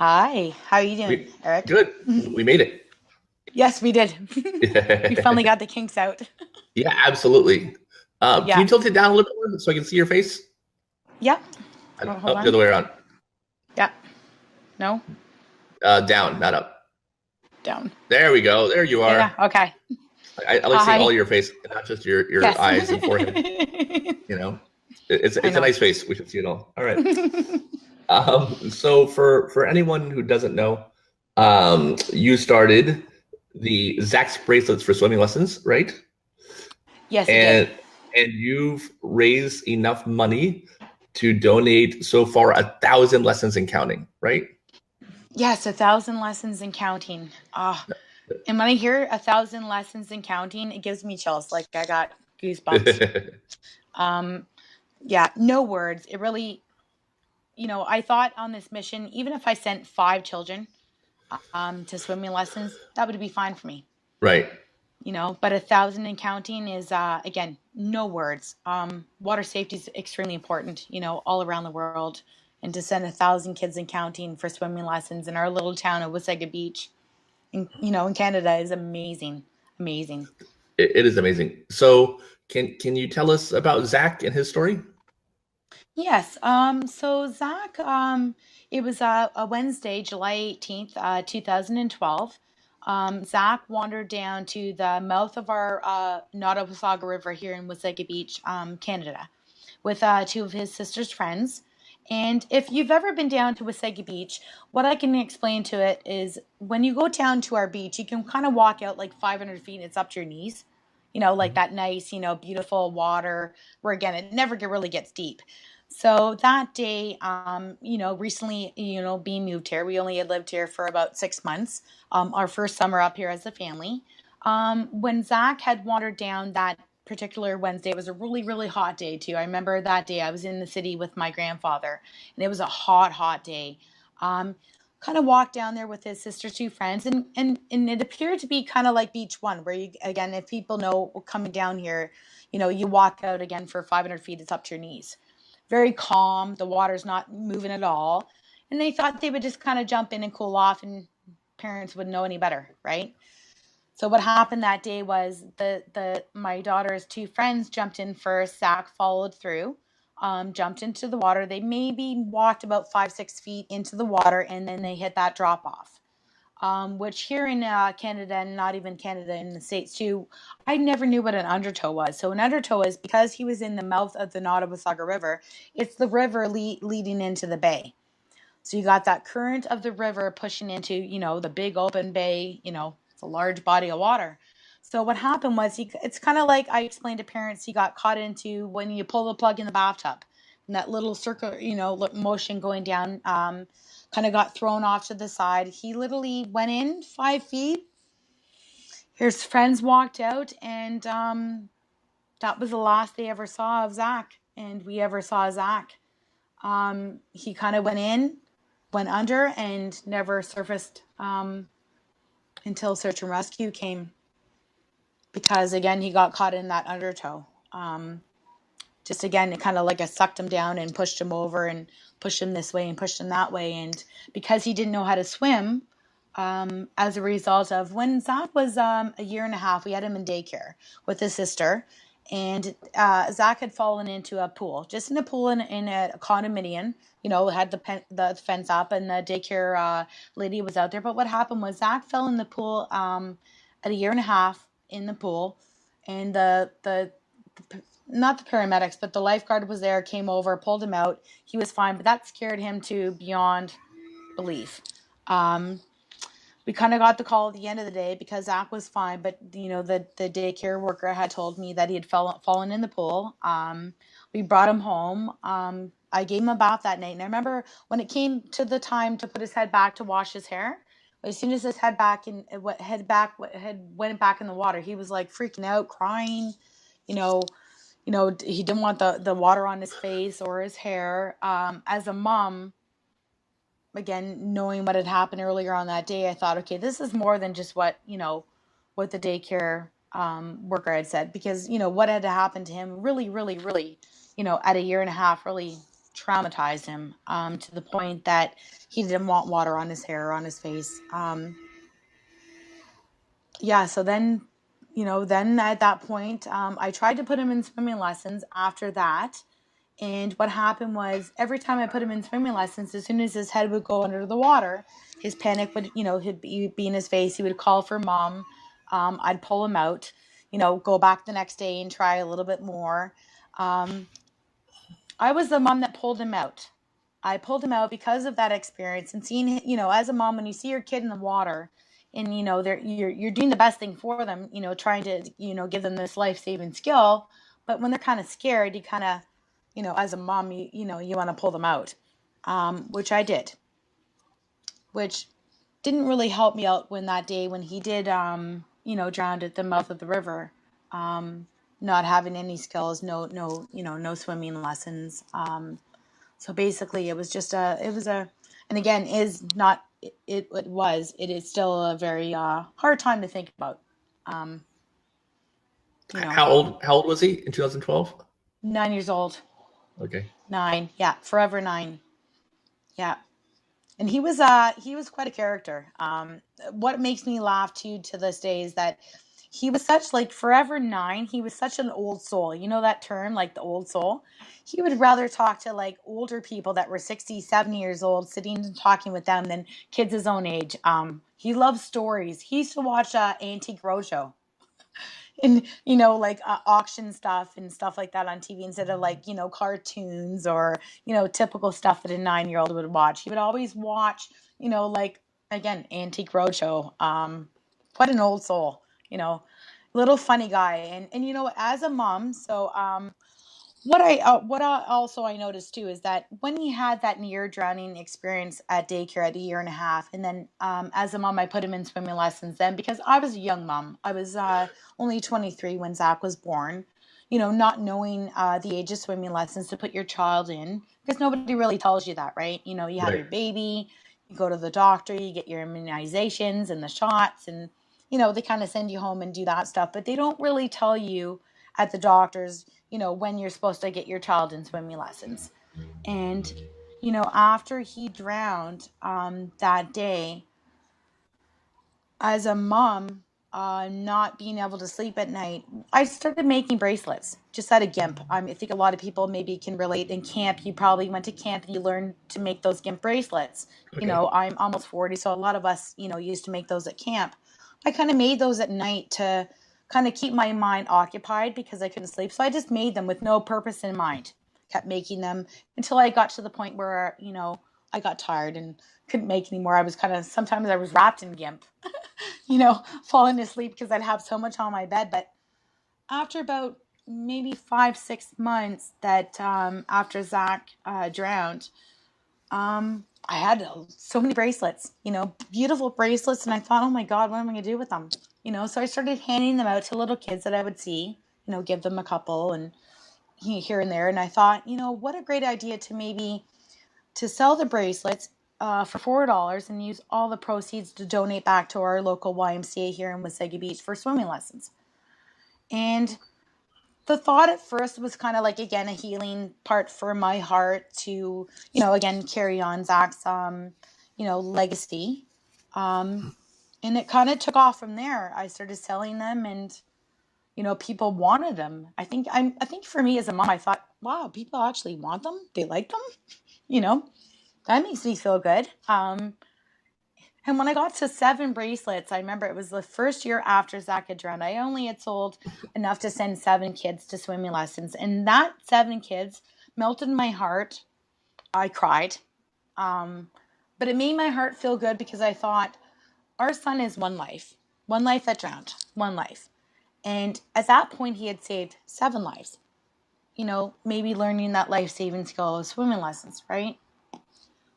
Hi, how are you doing, We Eric? good. We made it. Yes, we did. We finally got the kinks out. Yeah, absolutely. Can Yeah, you tilt it down a little bit more so I can see your face? yeah. Oh, hold The on. other way around. Yeah, no, Down, not up. down. There we go. There you Yeah, are. okay. I like seeing all Hi. your face, not just your Yes. eyes and forehead. You know, I it's a know. nice face. We should see it all. All right. So for anyone who doesn't know, you started the Zack's bracelets for swimming lessons, right? Yes, I did. and and you've raised enough money to donate so far 1,000 lessons and counting, right? Yes, 1,000 lessons and counting. And when I hear 1,000 lessons and counting, it gives me chills. Like I got goosebumps. Um, yeah, no words. It really, I thought on this mission, even if I sent 5 children to swimming lessons, that would be fine for me. Right. But 1,000 and counting is, again, no words. Water safety is extremely important, all around the world. And to send 1,000 kids and counting for swimming lessons in our little town of Wasaga Beach, in Canada is amazing, amazing. It is amazing. So can you tell us about Zach and his story? Yes. So Zach, it was a Wednesday, July 18th, 2012. Zach wandered down to the mouth of our Nottawasaga River here in Wasaga Beach, Canada, with two of his sister's friends. And if you've ever been down to Wasaga Beach, what I can explain to it is when you go down to our beach, you can kind of walk out like 500 feet and it's up to your knees. Like that nice, beautiful water where again, it never really gets deep. So that day, recently, being moved here, we only had lived here for about 6 months, our first summer up here as a family. When Zach had wandered down that particular Wednesday, it was a really, really hot day too. I remember that day I was in the city with my grandfather, and it was a hot, hot day. Um, Kind of walked down there with his sister's two friends, and it appeared to be kind of like Beach One, where you again, if people know coming down here, you walk out again for 500 feet, it's up to your knees. Very calm. The water's not moving at all. And they thought they would just kind of jump in and cool off, and parents wouldn't know any better, right? So what happened that day was the my daughter's two friends jumped in first. Zach followed through, jumped into the water. They maybe walked about 5, 6 feet into the water, and then they hit that drop off. Which here in Canada, and not even Canada, in the States too, I never knew what an undertow was. So an undertow is because he was in the mouth of the Nottawasaga River, it's the river leading into the bay. So you got that current of the river pushing into, the big open bay, it's a large body of water. So what happened was it's kind of like I explained to parents, he got caught into when you pull the plug in the bathtub and that little circle, motion going down, kind of got thrown off to the side. He literally went in 5 feet. His friends walked out, and that was the last they ever saw of Zach, and we ever saw Zach. He kind of went in, went under, and never surfaced until search and rescue came because, again, he got caught in that undertow. Just again, it kind of like sucked him down and pushed him over and pushed him this way and pushed him that way. And because he didn't know how to swim, as a result of when Zach was a year and a half, we had him in daycare with his sister. And Zach had fallen into a pool, just in a pool in a condominium. Had the fence up, and the daycare lady was out there. But what happened was Zach fell in the pool at a year and a half in the pool, and the not the paramedics, but the lifeguard was there, came over, pulled him out. He was fine, but that scared him to beyond belief. Um, we kind of got the call at the end of the day because Zach was fine, but the daycare worker had told me that he had fallen in the pool. We brought him home. I gave him a bath that night, and I remember when it came to the time to put his head back to wash his hair. As soon as his head back and head went back in the water, he was like freaking out, crying. You know, he didn't want the water on his face or his hair. As a mom, again, knowing what had happened earlier on that day, I thought, okay, this is more than just what the daycare worker had said, because what had happened to him really, really, really, at a year and a half, really, traumatized him to the point that he didn't want water on his hair or on his face. Yeah, so then at that point, I tried to put him in swimming lessons after that. And what happened was every time I put him in swimming lessons, as soon as his head would go under the water, his panic would, he'd be in his face. He would call for mom. I'd pull him out, go back the next day and try a little bit more. Um, I was the mom that pulled him out. I pulled him out because of that experience and seeing, as a mom, when you see your kid in the water and, you're doing the best thing for them, trying to, give them this life-saving skill. But when they're kind of scared, you kind of, as a mom, you want to pull them out, which I did, which didn't really help me out when that day when he did, drowned at the mouth of the river, not having any skills, no swimming lessons. So basically, and again, it is still a very hard time to think about. Um, you know, How old was he in 2012? 9 years old, Okay. 9, yeah, forever 9, yeah. And he was quite a character. What makes me laugh too to this day is that he was such like forever 9. He was such an old soul. You know that term, like the old soul. He would rather talk to like older people that were 60, 70 years old, sitting and talking with them than kids his own age. He loves stories. He used to watch Antique Roadshow and like auction stuff and stuff like that on TV instead of like cartoons or typical stuff that a 9-year-old would watch. He would always watch like again Antique Roadshow. What an old soul, little funny guy. And as a mom, so what I also I noticed too is that when he had that near drowning experience at daycare at a year and a half, and then as a mom I put him in swimming lessons then because I was a young mom. I was only 23 when Zach was born. Not knowing the age of swimming lessons to put your child in because nobody really tells you that, right? You have Right. your baby, you go to the doctor, you get your immunizations and the shots, and they kind of send you home and do that stuff, but they don't really tell you at the doctors when you're supposed to get your child in swimming lessons. And, after he drowned that day, as a mom, not being able to sleep at night, I started making bracelets just out of GIMP. I think a lot of people maybe can relate in camp. You probably went to camp and you learned to make those GIMP bracelets. Okay. I'm almost 40, so a lot of us, used to make those at camp. I kind of made those at night to kind of keep my mind occupied because I couldn't sleep. So I just made them with no purpose in mind. Kept making them until I got to the point where, I got tired and couldn't make anymore. I was sometimes I was wrapped in GIMP, falling asleep because I'd have so much on my bed. But after about maybe 5, 6 months that after Zach drowned, I had so many bracelets, beautiful bracelets. And I thought, oh my God, what am I going to do with them? So I started handing them out to little kids that I would see, give them a couple and here and there. And I thought, what a great idea to maybe to sell the bracelets for $4 and use all the proceeds to donate back to our local YMCA here in Wasaga Beach for swimming lessons. And the thought at first was kind of like again a healing part for my heart to again carry on Zach's legacy, and it kind of took off from there. I started selling them, and people wanted them. I think for me as a mom, I thought, wow, people actually want them, they like them, you know that makes me feel good. And when I got to 7 bracelets, I remember it was the first year after Zack had drowned. I only had sold enough to send 7 kids to swimming lessons. And that 7 kids melted my heart. I cried. Um, but it made my heart feel good because I thought, our son is one life that drowned, one life. And at that point, he had saved 7 lives. Maybe learning that life saving skill of swimming lessons, right?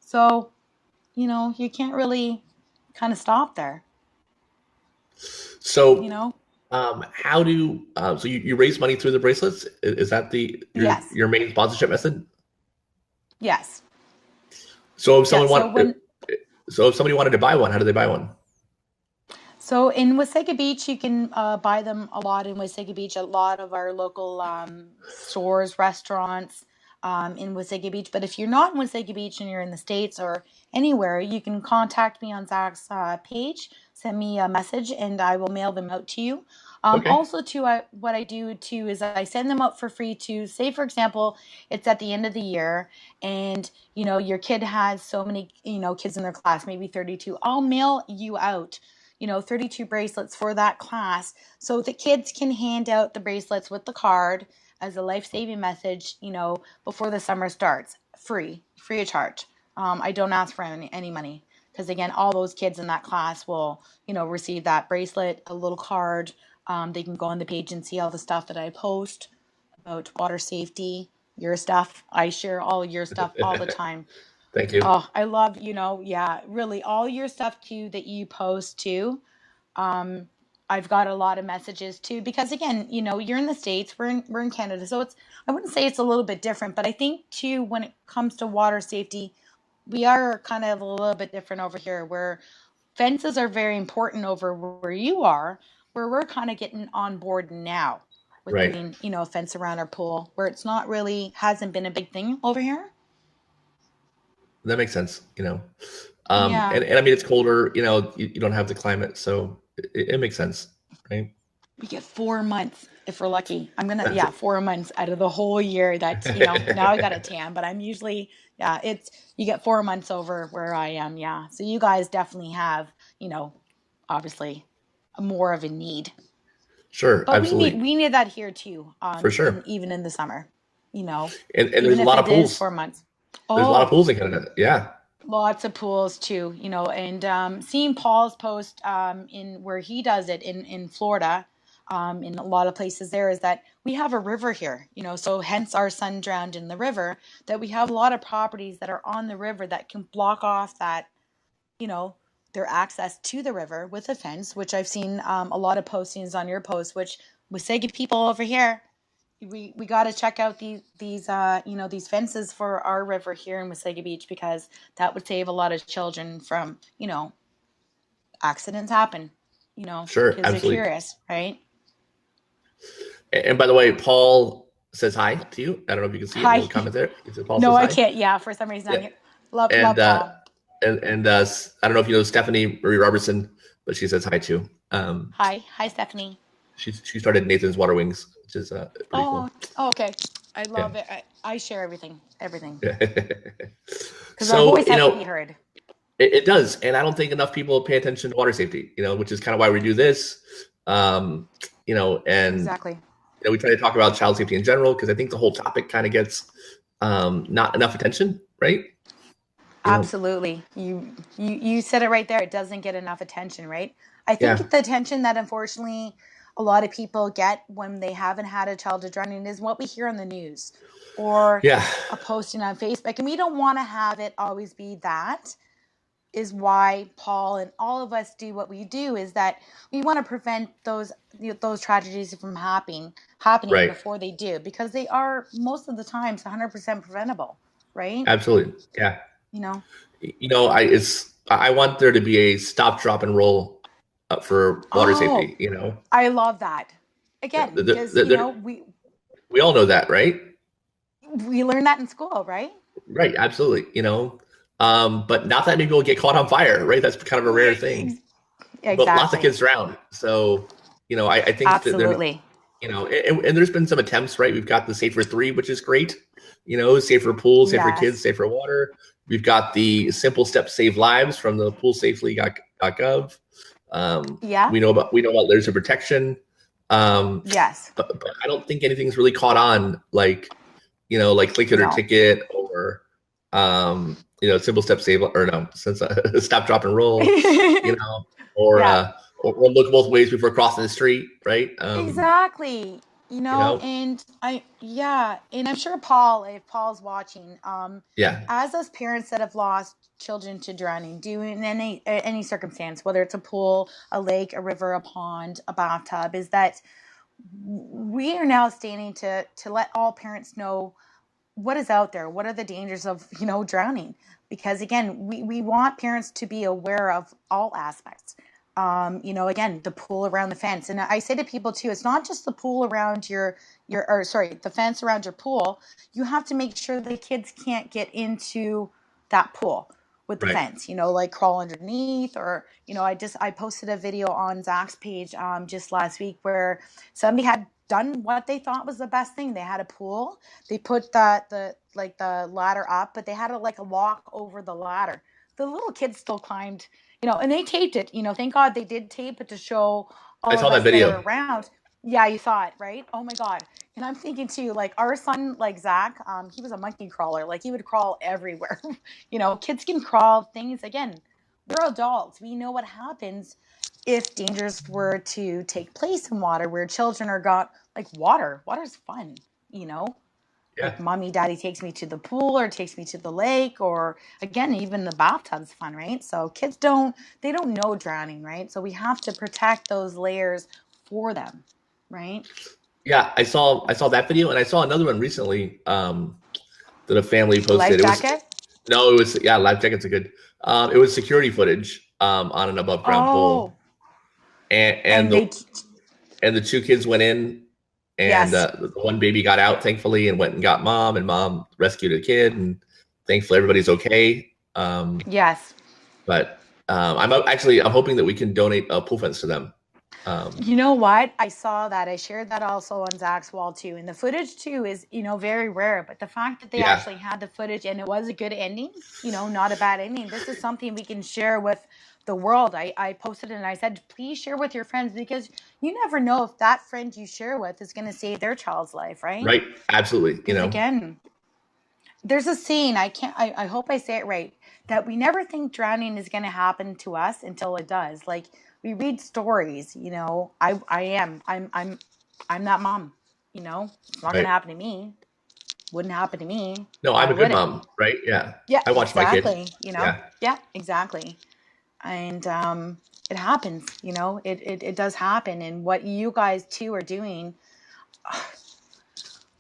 So, you can't really kind of stop there, you So, know? how do so you raise money through the bracelets? Is that the Yes. your main sponsorship method? Yes. So if Yeah. someone so if somebody wanted to buy one, how do they buy one? So in Wasaga Beach, you can buy them a lot in Wasaga Beach. A lot of our local stores, restaurants. in Wasaga Beach. But if you're not in Wasaga Beach and you're in the States or anywhere, you can contact me on Zach's page, send me a message, and I will mail them out to you. Okay. Also, too, what I do too is I send them out for free to, say, for example, it's at the end of the year, and your kid has so many kids in their class, maybe 32. I'll mail you out 32 bracelets for that class, so the kids can hand out the bracelets with the card as a life-saving message, before the summer starts, free of charge. I don't ask for any money, because again, all those kids in that class will, receive that bracelet, a little card. They can go on the page and see all the stuff that I post about water safety, your stuff. I share all your stuff all the time. Thank you. Oh, I love, yeah, really all your stuff too that you post too. Um, I've got a lot of messages too, because again, you're in the States, we're in Canada, so I wouldn't say it's a little bit different, but I think too when it comes to water safety, we are kind of a little bit different over here, where fences are very important over where you are, where we're kind of getting on board now with Right. putting, a fence around our pool, where it's not really hasn't been a big thing over here. That makes sense. Yeah. And I mean, it's colder, you don't have the climate, so it makes sense, right? We get 4 months if we're lucky. That's Yeah, 4 months out of the whole year. That's, now I got a tan, but I'm usually, yeah, you get 4 months over where I am. Yeah. So you guys definitely have, you know, obviously more of a need, Sure, but absolutely. we need that here too. For sure. Even in the summer, And there's even a if lot of it is pools. 4 months. There's a lot of Oh, pools in Canada. Yeah. lots of pools too, and seeing Paul's post in where he does it in Florida, in a lot of places there, is that we have a river here, so hence our son drowned in the river, that we have a lot of properties that are on the river that can block off that, you know, their access to the river with a fence, which I've seen a lot of postings on your post, which we say to people over here, we got to check out these fences for our river here in Wasaga Beach, because that would save a lot of children from accidents happen. Sure, Kids are absolutely. curious, right? And by the way, Paul says hi to you. I don't know if you can see it in the Hi. little comment there. He says Paul No, says I hi. can't. Yeah, for some reason I'm Yeah. here. Love And love uh Paul. and I don't know if you know Stephanie Marie Robertson, but she says hi too. Hi Stephanie. She started Nathan's Water Wings, which is pretty Oh, cool. okay. I Yeah. love it. I share everything, because our So, voice has to be heard. it does, and I don't think enough people pay attention to water safety. Which is kind of why we do this. Um, and Exactly. we try to talk about child safety in general, because I think the whole topic kind of gets not enough attention, right? You know, Absolutely. You said it right there. It doesn't get enough attention, right? I yeah, think the attention that unfortunately a lot of people get when they haven't had a childhood drowning is what we hear on the news or yeah, a posting on Facebook. And we don't want to have it always be that. Is why Paul and all of us do what we do, is that we want to prevent those tragedies from happening right, before they do, because they are most of the times 100% preventable, right? absolutely, yeah. You know. I want there to be a stop, drop, and roll for water Oh, safety. I love that. Again, because We all know that, right? we learned that in school, right? Right, absolutely. But not that many people get caught on fire, right? That's kind of a rare thing. But lots of Exactly. kids drown. So, I think that there, Absolutely. and there's been some attempts, right? We've got the Safer 3, which is great. Safer pools, safer kids, Yes. safer water. We've got the Simple Steps Save Lives from the poolsafely.gov. Yeah. We know about layers of protection. Yes. But I don't think anything's really caught on, like Click It or No. Ticket, or Simple Step Save, or no, since Stop, Drop, and Roll, you know, or Yeah. uh, or look both ways before crossing the street, right? Exactly. You know, And and I'm sure Paul, if Paul's watching, yeah, as those parents that have lost children to drowning, due in any circumstance, whether it's a pool, a lake, a river, a pond, a bathtub, is that we are now standing to let all parents know what is out there, what are the dangers of drowning, because again, we want parents to be aware of all aspects, Again, the pool around the fence. And I say to people too, it's not just the pool around the fence around your pool. You have to make sure the kids can't get into that pool with the Right. fence, like crawl underneath I posted a video on Zach's page just last week where somebody had done what they thought was the best thing. They had a pool. They put the ladder up, but they had to like walk over the ladder. The little kids still climbed, and they taped it. Thank God they did tape it to show I all saw of that us that are video. around. Yeah, you saw it, right? Oh my God. And I'm thinking too, like our son, like Zach, he was a monkey crawler. Like he would crawl everywhere. Kids can crawl things. Again, we're adults. We know what happens if dangers were to take place in water where children are got like water. Water's fun, you know? Yeah. Like mommy, daddy takes me to the pool or takes me to the lake, or again, even the bathtub's fun, right? So kids they don't know drowning, right? So we have to protect those layers for them, right? Yeah, I saw that video, and I saw another one recently that a family Life posted. It was jacket. no, it was yeah, life jackets are good. It was security footage on an above ground Oh, pool, and and the two kids went in, and yes, the one baby got out thankfully and went and got mom, and mom rescued a kid, and thankfully everybody's okay. yes. But I'm hoping that we can donate a pool fence to them. Um, You know what? I saw that. I shared that also on Zach's wall too. And the footage too is, very rare. But the fact that they yeah, actually had the footage and it was a good ending, not a bad ending. This is something we can share with the world. I posted it and I said, please share with your friends because you never know if that friend you share with is going to save their child's life, right? right, absolutely. Because again, there's a saying, I hope I say it right, that we never think drowning is going to happen to us until it does. Like we read stories, I'm that mom, it's not going Right. to happen to me. Wouldn't happen to me. No, I'm Why a good would it? mom, right? Yeah. Yeah, I watched my kid. exactly. Yeah. Yeah, exactly. And it happens, it does happen. And what you guys too are doing,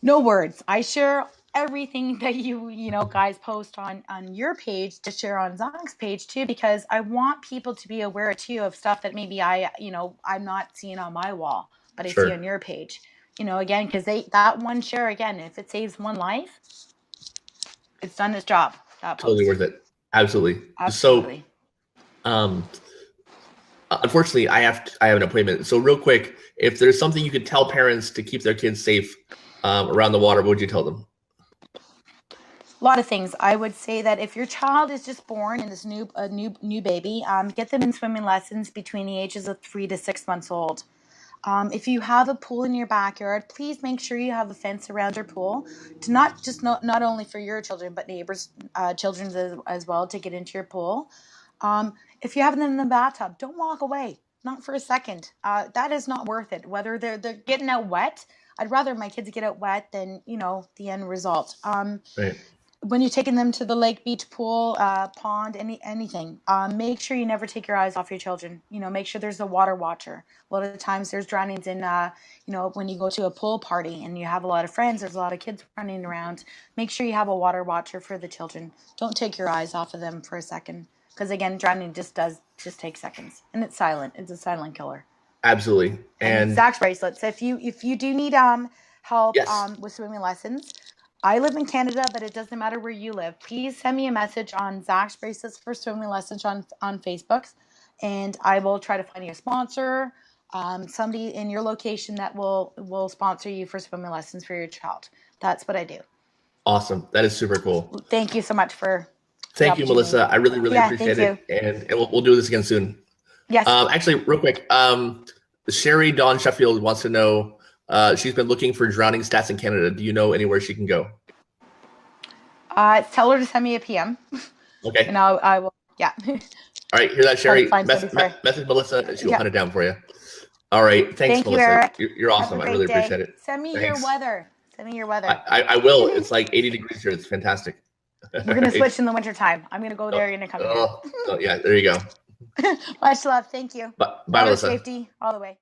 no words. I share everything that guys post on your page to share on Zach's page too, because I want people to be aware too of stuff that maybe I'm not seeing on my wall, but I see on Sure. your page. Again, because that one share, again, if it saves one life, it's done its job. That Totally post, worth it. Absolutely. So, absolutely. um, unfortunately, I have an appointment. So, real quick, if there's something you could tell parents to keep their kids safe around the water, what would you tell them? A lot of things. I would say that if your child is just born and this new baby, get them in swimming lessons between the ages of 3 to 6 months old. If you have a pool in your backyard, please make sure you have a fence around your pool to not only for your children but neighbors' children as well to get into your pool. If you have them in the bathtub, don't walk away. Not for a second. That is not worth it. Whether they're getting out wet, I'd rather my kids get out wet than the end result. Right. When you're taking them to the lake, beach, pool, pond, anything, make sure you never take your eyes off your children. Make sure there's a water watcher. A lot of the times there's drownings in, when you go to a pool party and you have a lot of friends, there's a lot of kids running around. Make sure you have a water watcher for the children. Don't take your eyes off of them for a second. Because again, drowning just take seconds. And it's silent. It's a silent killer. Absolutely. And And Zach's bracelets. If you do need help yes, with swimming lessons, I live in Canada, but it doesn't matter where you live. Please send me a message on Zach's bracelets for swimming lessons on Facebook, and I will try to find you a sponsor, somebody in your location that will sponsor you for swimming lessons for your child. That's what I do. awesome. That is super cool. Thank you so much for the Thank you, opportunity. Melissa. I really, really Yeah, thank appreciate you. it. And we'll do this again soon. Yes. Actually, real quick, Sherry Dawn Sheffield wants to know. She's been looking for drowning stats in Canada. Do you know anywhere she can go? Tell her to send me a PM, and Okay. I will. Yeah. All right. Hear that, Try to Sherry? find somebody for. Message Melissa, and she will Yeah. hunt it down for you. All right. Thanks, Thank you, Melissa. Eric. You're Have a awesome. I really great day. appreciate it. Send me your Thanks. weather. Send me your weather. I will. It's like 80 degrees here. It's fantastic. All We're gonna right. switch in the wintertime. I'm gonna go there. You're gonna come here. Oh, yeah. There you go. Much love. Thank you. Bye, Water Melissa. safety all the way.